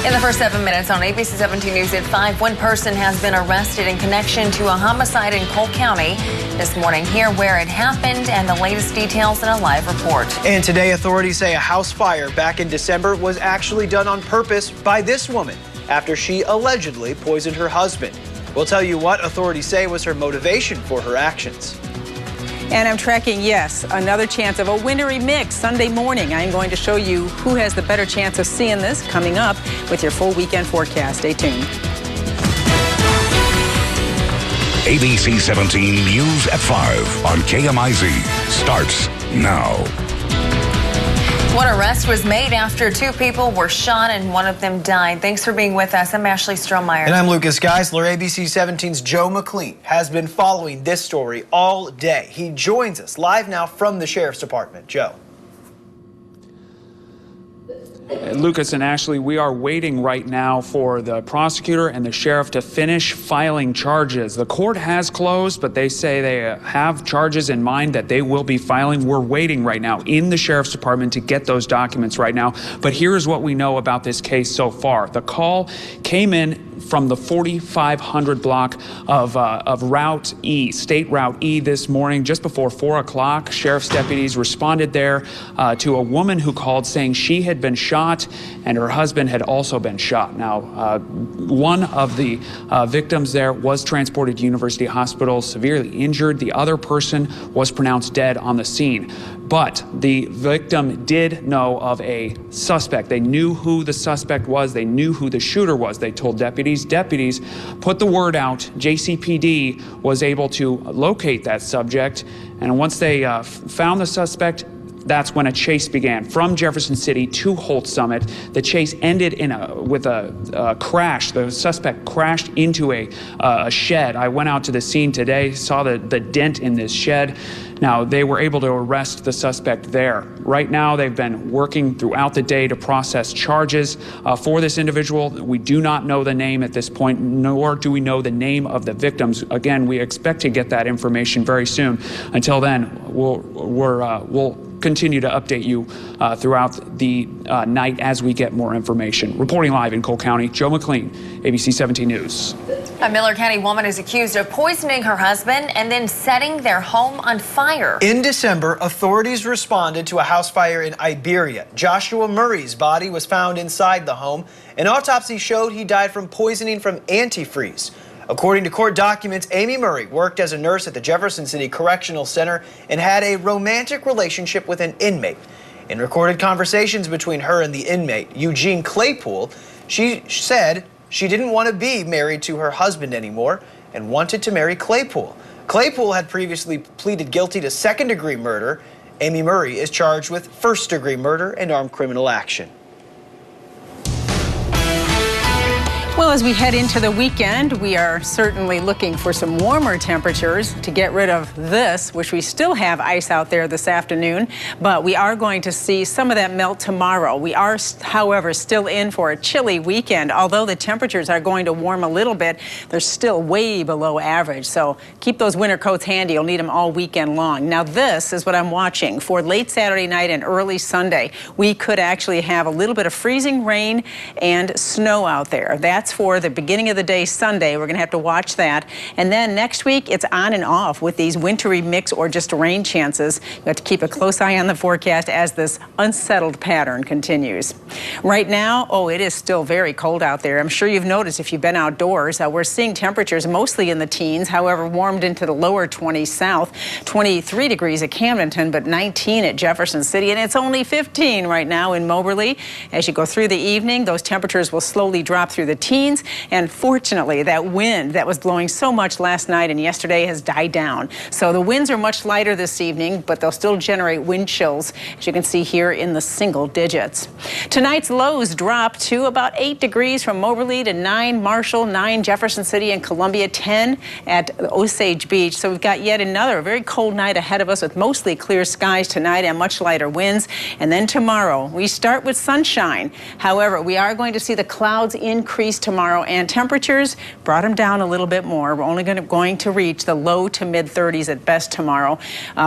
In the first 7 minutes on ABC 17 News at 5, one person has been arrested in connection to a homicide in Cole County. This morning, hear where it happened and the latest details in a live report. And today, authorities say a house fire back in December was actually done on purpose by this woman after she allegedly poisoned her husband. We'll tell you what authorities say was her motivation for her actions. And I'm tracking, yes, another chance of a wintry mix Sunday morning. I'm going to show you who has the better chance of seeing this coming up with your full weekend forecast. Stay tuned. ABC 17 News at 5 on KMIZ starts now. One arrest was made after two people were shot and one of them died. Thanks for being with us. I'm Ashley Strohmeyer. And I'm Lucas Geisler. ABC 17's Joe McLean has been following this story all day. He joins us live now from the Sheriff's Department. Joe. Lucas and Ashley, we are waiting right now for the prosecutor and the sheriff to finish filing charges. The court has closed, but they say they have charges in mind that they will be filing. We're waiting right now in the Sheriff's Department to get those documents right now. But here's what we know about this case so far. The call came in from the 4500 block of Route E, State Route E this morning, just before 4 o'clock. Sheriff's deputies responded there to a woman who called saying she had been shot and her husband had also been shot. Now, one of the victims there was transported to University Hospital, severely injured. The other person was pronounced dead on the scene. But the victim did know of a suspect. They knew who the suspect was. They knew who the shooter was. They told deputies. Deputies put the word out. JCPD was able to locate that subject. And once they found the suspect, that's when a chase began from Jefferson City to Holt Summit. The chase ended with a crash. The suspect crashed into a shed. I went out to the scene today, saw the dent in this shed. Now, they were able to arrest the suspect there. Right now, they've been working throughout the day to process charges for this individual. We do not know the name at this point, nor do we know the name of the victims. Again, we expect to get that information very soon. Until then, we'll continue to update you throughout the night as we get more information. Reporting live in Cole County, Joe McLean, ABC 17 News. A Miller County woman is accused of poisoning her husband and then setting their home on fire. In December, authorities responded to a house fire in Iberia. Joshua Murray's body was found inside the home. An autopsy showed he died from poisoning from antifreeze. According to court documents, Amy Murray worked as a nurse at the Jefferson City Correctional Center and had a romantic relationship with an inmate. In recorded conversations between her and the inmate, Eugene Claypool, she said she didn't want to be married to her husband anymore and wanted to marry Claypool. Claypool had previously pleaded guilty to second-degree murder. Amy Murray is charged with first-degree murder and armed criminal action. Well, as we head into the weekend, we are certainly looking for some warmer temperatures to get rid of this, which we still have ice out there this afternoon, but we are going to see some of that melt tomorrow. We are, however, still in for a chilly weekend. Although the temperatures are going to warm a little bit, they're still way below average. So keep those winter coats handy. You'll need them all weekend long. Now, this is what I'm watching for late Saturday night and early Sunday. We could actually have a little bit of freezing rain and snow out there. That's for the beginning of the day Sunday. We're going to have to watch that. And then next week, it's on and off with these wintry mix or just rain chances. You have to keep a close eye on the forecast as this unsettled pattern continues. Right now, it is still very cold out there. I'm sure you've noticed if you've been outdoors. We're seeing temperatures mostly in the teens, however, warmed into the lower 20s south. 23 degrees at Camdenton, but 19 at Jefferson City. And it's only 15 right now in Moberly. As you go through the evening, those temperatures will slowly drop through the teens. And fortunately, that wind that was blowing so much last night and yesterday has died down. So the winds are much lighter this evening, but they'll still generate wind chills, as you can see here in the single digits. Tonight's lows drop to about 8 degrees from Moberly to 9 Marshall, 9 Jefferson City and Columbia, 10 at Osage Beach. So we've got yet another very cold night ahead of us with mostly clear skies tonight and much lighter winds. And then tomorrow, we start with sunshine. However, we are going to see the clouds increase tomorrow, and temperatures brought them down a little bit more. We're only going to reach the low to mid 30s at best tomorrow,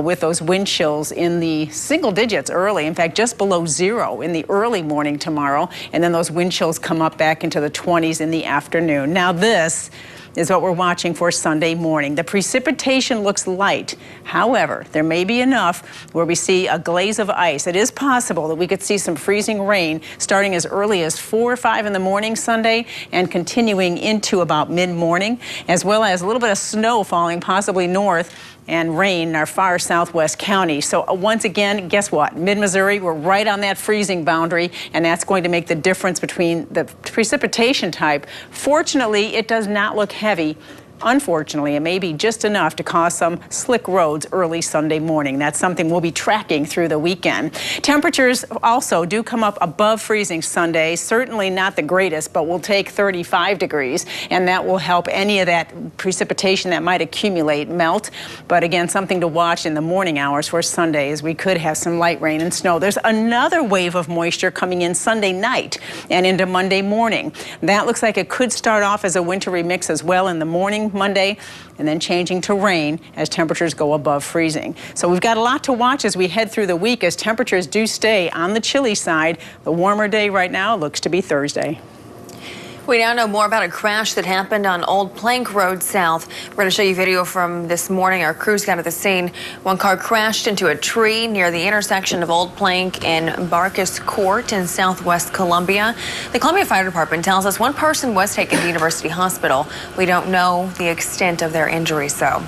with those wind chills in the single digits early. In fact, just below 0 in the early morning tomorrow, and then those wind chills come up back into the 20s in the afternoon. Now this is what we're watching for Sunday morning. The precipitation looks light. However, there may be enough where we see a glaze of ice. It is possible that we could see some freezing rain starting as early as 4 or 5 in the morning Sunday and continuing into about mid-morning, as well as a little bit of snow falling possibly north and rain in our far southwest county. So once again, guess what? Mid-Missouri, we're right on that freezing boundary, and that's going to make the difference between the precipitation type. Fortunately, it does not look heavy. Unfortunately, it may be just enough to cause some slick roads early Sunday morning. That's something we'll be tracking through the weekend. Temperatures also do come up above freezing Sunday. Certainly not the greatest, but we'll take 35 degrees, and that will help any of that precipitation that might accumulate melt. But again, something to watch in the morning hours for Sunday, as we could have some light rain and snow. There's another wave of moisture coming in Sunday night and into Monday morning. That looks like it could start off as a wintry mix as well in the morning Monday, and then changing to rain as temperatures go above freezing. So we've got a lot to watch as we head through the week, as temperatures do stay on the chilly side. The warmer day right now looks to be Thursday. We now know more about a crash that happened on Old Plank Road South. We're going to show you video from this morning. Our crews got to the scene. One car crashed into a tree near the intersection of Old Plank and Barkus Court in southwest Columbia. The Columbia Fire Department tells us one person was taken to University Hospital. We don't know the extent of their injuries, though.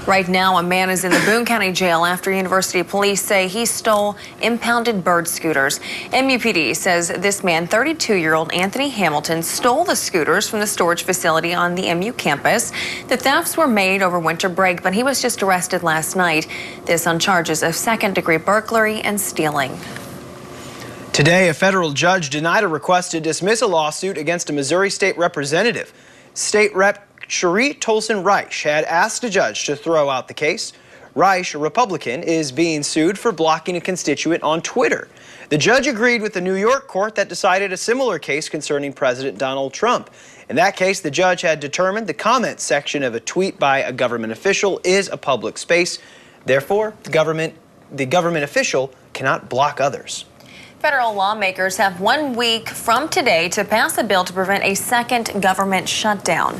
Right now, a man is in the Boone County Jail after University police say he stole impounded bird scooters. MUPD says this man, 32-year-old Anthony Hamilton, stole the scooters from the storage facility on the MU campus. The thefts were made over winter break, but he was just arrested last night. This on charges of second-degree burglary and stealing. Today, a federal judge denied a request to dismiss a lawsuit against a Missouri state representative. State Rep. Cherie Tolson-Reich had asked a judge to throw out the case. Reich, a Republican, is being sued for blocking a constituent on Twitter. The judge agreed with the New York court that decided a similar case concerning President Donald Trump. In that case, the judge had determined the comment section of a tweet by a government official is a public space. Therefore, the government official cannot block others. Federal lawmakers have 1 week from today to pass a bill to prevent a second government shutdown.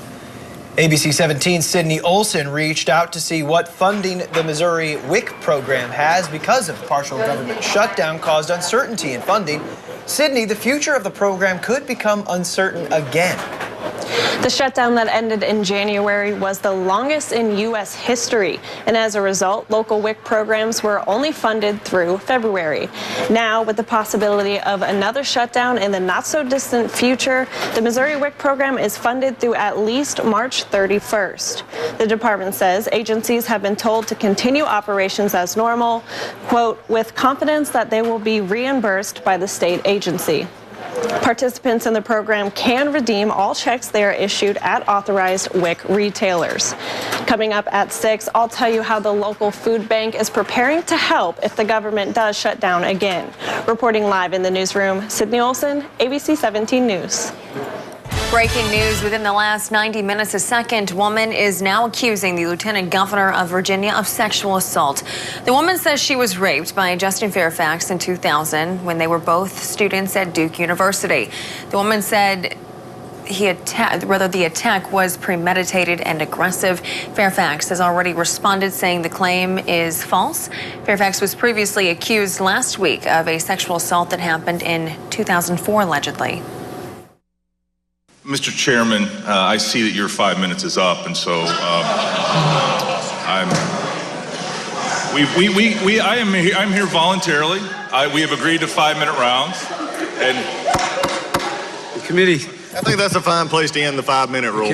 ABC 17's Sydney Olson reached out to see what funding the Missouri WIC program has because of partial government shutdown caused uncertainty in funding. Sydney, the future of the program could become uncertain again. The shutdown that ended in January was the longest in U.S. history, and as a result, local WIC programs were only funded through February. Now, with the possibility of another shutdown in the not-so-distant future, the Missouri WIC program is funded through at least March 31st. The department says agencies have been told to continue operations as normal, quote, with confidence that they will be reimbursed by the state agency. Participants in the program can redeem all checks they are issued at authorized WIC retailers. Coming up at 6, I'll tell you how the local food bank is preparing to help if the government does shut down again. Reporting live in the newsroom, Sydney Olson, ABC 17 News. Breaking news within the last 90 minutes. A second woman is now accusing the lieutenant governor of Virginia of sexual assault. The woman says she was raped by Justin Fairfax in 2000 when they were both students at Duke University. The woman said the attack was premeditated and aggressive. Fairfax has already responded, saying the claim is false. Fairfax was previously accused last week of a sexual assault that happened in 2004, allegedly. Mr. Chairman, I see that your 5 minutes is up, and so I'm here voluntarily. We have agreed to 5-minute rounds, and the committee. I think that's a fine place to end the 5-minute rule.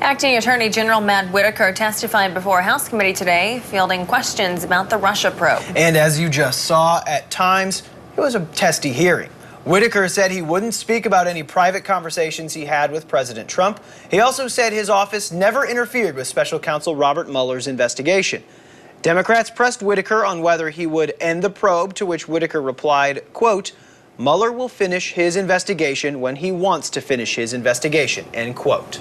Acting Attorney General Matt Whitaker testified before a House committee today, fielding questions about the Russia probe. And as you just saw, at times, it was a testy hearing. Whitaker said he wouldn't speak about any private conversations he had with President Trump. He also said his office never interfered with Special Counsel Robert Mueller's investigation. Democrats pressed Whitaker on whether he would end the probe, to which Whitaker replied, quote, Mueller will finish his investigation when he wants to finish his investigation, end quote.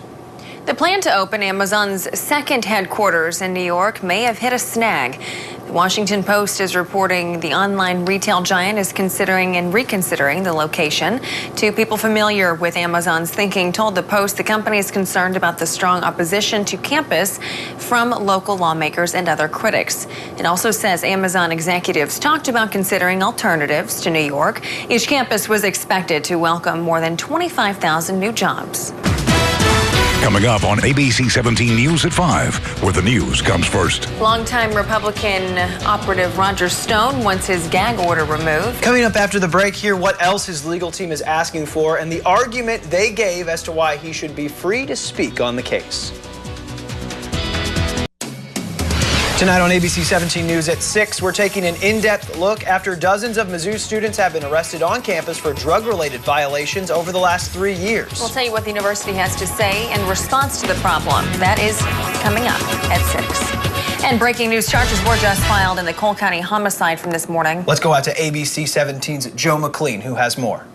The plan to open Amazon's second headquarters in New York may have hit a snag. The Washington Post is reporting the online retail giant is considering and reconsidering the location. Two people familiar with Amazon's thinking told the Post the company is concerned about the strong opposition to campus from local lawmakers and other critics. It also says Amazon executives talked about considering alternatives to New York. Each campus was expected to welcome more than 25,000 new jobs. Coming up on ABC 17 News at 5, where the news comes first. Longtime Republican operative Roger Stone wants his gag order removed. Coming up after the break, hear what else his legal team is asking for and the argument they gave as to why he should be free to speak on the case. Tonight on ABC 17 News at 6, we're taking an in-depth look after dozens of Mizzou students have been arrested on campus for drug-related violations over the last 3 years. We'll tell you what the university has to say in response to the problem. That is coming up at 6. And breaking news, charges were just filed in the Cole County homicide from this morning. Let's go out to ABC 17's Joe McLean, who has more.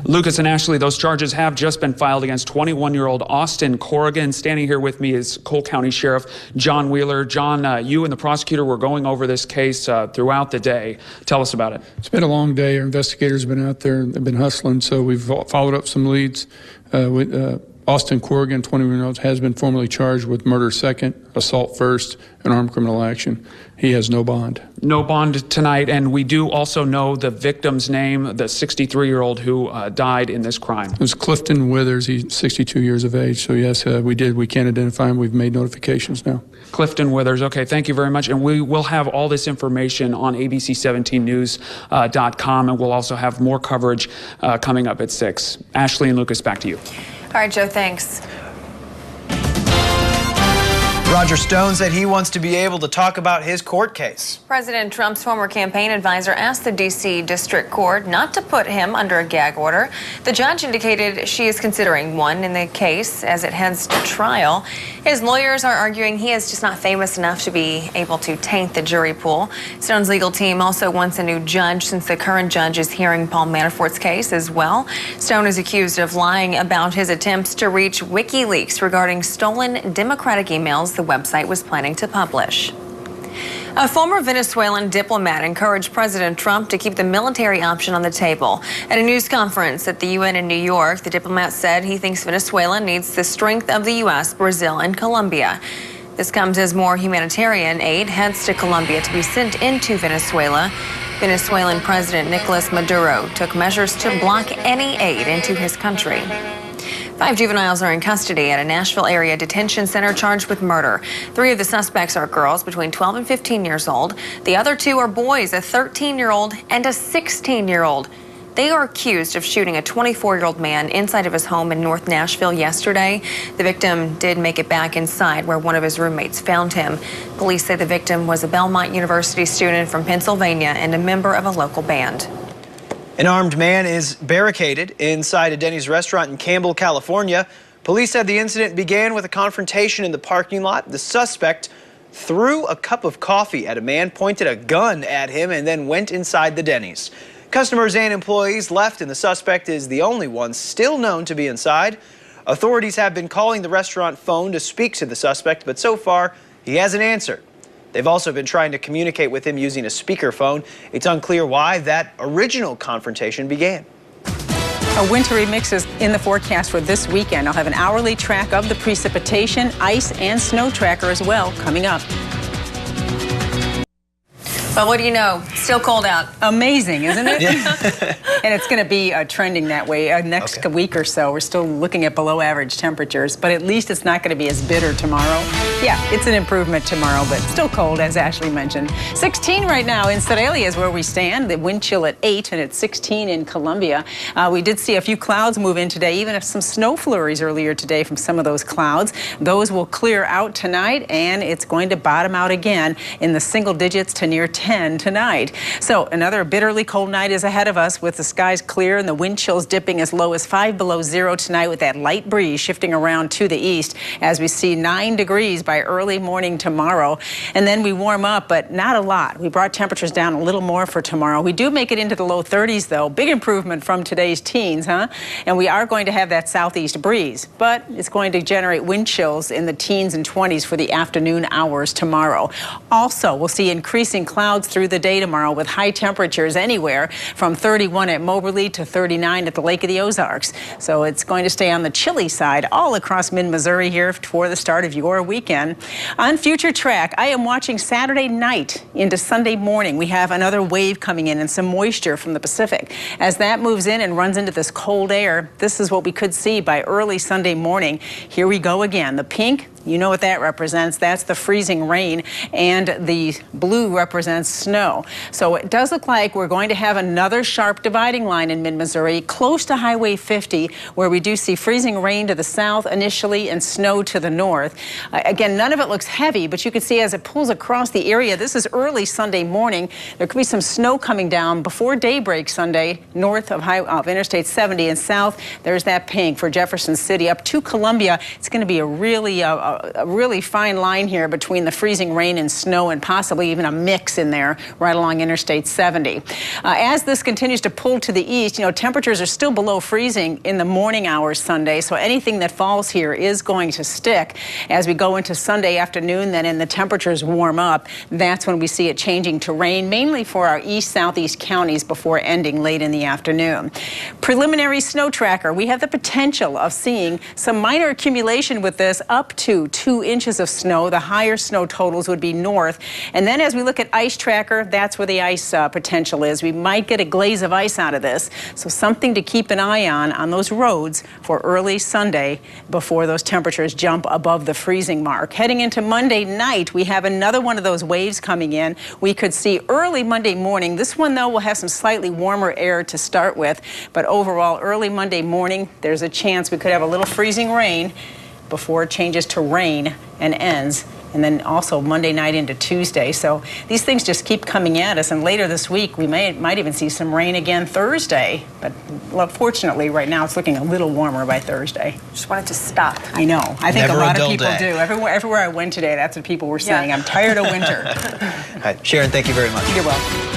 Lucas and Ashley, those charges have just been filed against 21-year-old Austin Corrigan. Standing here with me is Cole County Sheriff John Wheeler. John, you and the prosecutor were going over this case throughout the day. Tell us about it. It's been a long day. Our investigators have been out there and they've been hustling, so we've followed up some leads. With Austin Corrigan, 21-year-old, has been formally charged with murder second, assault first, and armed criminal action. He has no bond. No bond tonight, and we do also know the victim's name, the 63-year-old who died in this crime. It was Clifton Withers. He's 62 years of age. So yes, we did. We can identify him. We've made notifications now. Clifton Withers. Okay, thank you very much. And we will have all this information on ABC17news.com, and we'll also have more coverage coming up at 6. Ashley and Lucas, back to you. All right, Joe, thanks. Roger Stone said he wants to be able to talk about his court case. President Trump's former campaign advisor asked the D.C. District Court not to put him under a gag order. The judge indicated she is considering one in the case as it heads to trial. His lawyers are arguing he is just not famous enough to be able to taint the jury pool. Stone's legal team also wants a new judge since the current judge is hearing Paul Manafort's case as well. Stone is accused of lying about his attempts to reach WikiLeaks regarding stolen Democratic emails the website was planning to publish. A former Venezuelan diplomat encouraged President Trump to keep the military option on the table. At a news conference at the UN in New York, the diplomat said he thinks Venezuela needs the strength of the U.S., Brazil, and Colombia. This comes as more humanitarian aid heads to Colombia to be sent into Venezuela. Venezuelan President Nicolas Maduro took measures to block any aid into his country. 5 juveniles are in custody at a Nashville area detention center charged with murder. 3 of the suspects are girls between 12 and 15 years old. The other 2 are boys, a 13-year-old and a 16-year-old. They are accused of shooting a 24-year-old man inside of his home in North Nashville yesterday. The victim did make it back inside where one of his roommates found him. Police say the victim was a Belmont University student from Pennsylvania and a member of a local band. An armed man is barricaded inside a Denny's restaurant in Campbell, California. Police said the incident began with a confrontation in the parking lot. The suspect threw a cup of coffee at a man, pointed a gun at him, and then went inside the Denny's. Customers and employees left, and the suspect is the only one still known to be inside. Authorities have been calling the restaurant phone to speak to the suspect, but so far he hasn't answered. They've also been trying to communicate with him using a speakerphone. It's unclear why that original confrontation began. A wintry mix is in the forecast for this weekend. I'll have an hourly track of the precipitation, ice, and snow tracker as well coming up. Well, what do you know? Still cold out. Amazing, isn't it? Yeah. And it's going to be trending that way next week or so. We're still looking at below average temperatures, but at least it's not going to be as bitter tomorrow. Yeah, it's an improvement tomorrow, but still cold, as Ashley mentioned. 16 right now in Sedalia is where we stand. The wind chill at 8, and it's 16 in Columbia. We did see a few clouds move in today, even if some snow flurries earlier today from some of those clouds. Those will clear out tonight, and it's going to bottom out again in the single digits to near 10 tonight. So another bitterly cold night is ahead of us with the skies clear and the wind chills dipping as low as 5 below zero tonight with that light breeze shifting around to the east as we see 9 degrees by by early morning tomorrow. And then we warm up, but not a lot. We brought temperatures down a little more for tomorrow. We do make it into the low 30s, though. Big improvement from today's teens, huh? And we are going to have that southeast breeze, but it's going to generate wind chills in the teens and 20s for the afternoon hours tomorrow. Also, we'll see increasing clouds through the day tomorrow with high temperatures anywhere from 31 at Moberly to 39 at the Lake of the Ozarks. So it's going to stay on the chilly side all across mid-Missouri here for the start of your weekend. On Future Track, I am watching Saturday night into Sunday morning. We have another wave coming in and some moisture from the Pacific. As that moves in and runs into this cold air, this is what we could see by early Sunday morning. Here we go again. The pink, you know what that represents. That's the freezing rain, and the blue represents snow. So it does look like we're going to have another sharp dividing line in mid-Missouri, close to Highway 50, where we do see freezing rain to the south initially and snow to the north. Again, none of it looks heavy, but you can see as it pulls across the area, this is early Sunday morning. There could be some snow coming down before daybreak Sunday, north of Interstate 70 and south. There's that pink for Jefferson City up to Columbia. It's going to be a really fine line here between the freezing rain and snow and possibly even a mix in there right along Interstate 70. As this continues to pull to the east, you know, temperatures are still below freezing in the morning hours Sunday, so anything that falls here is going to stick. As we go into Sunday afternoon, then, and the temperatures warm up, that's when we see it changing to rain, mainly for our east-southeast counties before ending late in the afternoon. Preliminary snow tracker, we have the potential of seeing some minor accumulation with this up to 2 inches of snow. The higher snow totals would be north. And then as we look at ice tracker, that's where the ice potential is. We might get a glaze of ice out of this. So something to keep an eye on those roads for early Sunday before those temperatures jump above the freezing mark. Heading into Monday night, we have another one of those waves coming in. We could see early Monday morning. This one, though, will have some slightly warmer air to start with. But overall, early Monday morning, there's a chance we could have a little freezing rain before it changes to rain and ends, and then also Monday night into Tuesday. So these things just keep coming at us, and later this week we might even see some rain again Thursday. But well, fortunately, right now it's looking a little warmer by Thursday. Just want it to stop. I know. I think Never a lot of people day. do. Everywhere I went today, that's what people were saying. Yeah. I'm tired of winter. All right, Sharon, thank you very much. You're welcome.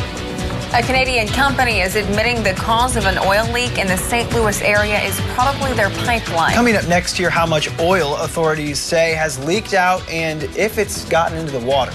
A Canadian company is admitting the cause of an oil leak in the St. Louis area is probably their pipeline. Coming up next year, how much oil authorities say has leaked out and if it's gotten into the water.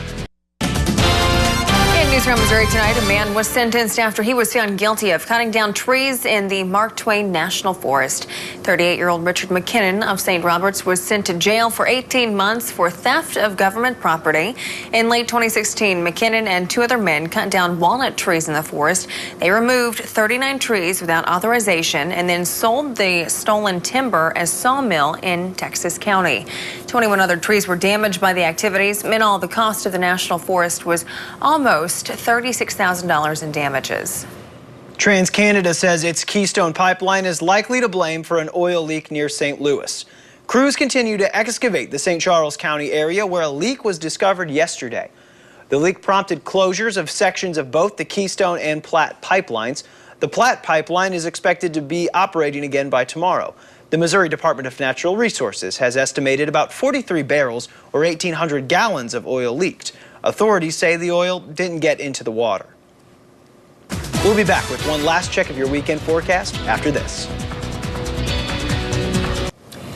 In Newsroom Missouri tonight, a man was sentenced after he was found guilty of cutting down trees in the Mark Twain National Forest. 38-year-old Richard McKinnon of St. Roberts was sent to jail for 18 months for theft of government property. In late 2016, McKinnon and 2 other men cut down walnut trees in the forest. They removed 39 trees without authorization and then sold the stolen timber as sawmill in Texas County. 21 other trees were damaged by the activities. In all, the cost of the National Forest was almost $36,000 in damages. TransCanada says its Keystone Pipeline is likely to blame for an oil leak near St. Louis. Crews continue to excavate the St. Charles County area where a leak was discovered yesterday. The leak prompted closures of sections of both the Keystone and Platte pipelines. The Platte pipeline is expected to be operating again by tomorrow. The Missouri Department of Natural Resources has estimated about 43 barrels or 1,800 gallons of oil leaked. Authorities say the oil didn't get into the water. We'll be back with one last check of your weekend forecast after this.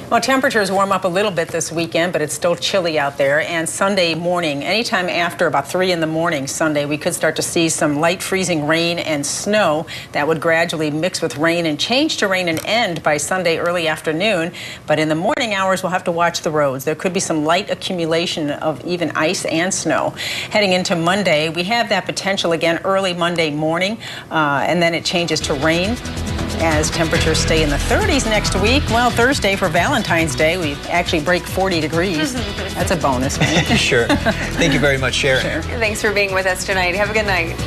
Well, temperatures warm up a little bit this weekend, but it's still chilly out there. And Sunday morning, anytime after about 3 in the morning Sunday, we could start to see some light freezing rain and snow that would gradually mix with rain and change to rain and end by Sunday early afternoon. But in the morning hours, we'll have to watch the roads. There could be some light accumulation of even ice and snow. Heading into Monday, we have that potential again early Monday morning, and then it changes to rain as temperatures stay in the 30s next week. Well, Thursday for Valentine's Day, we actually break 40 degrees. That's a bonus, right? Sure. Thank you very much, Sharon. Sure. Thanks for being with us tonight. Have a good night.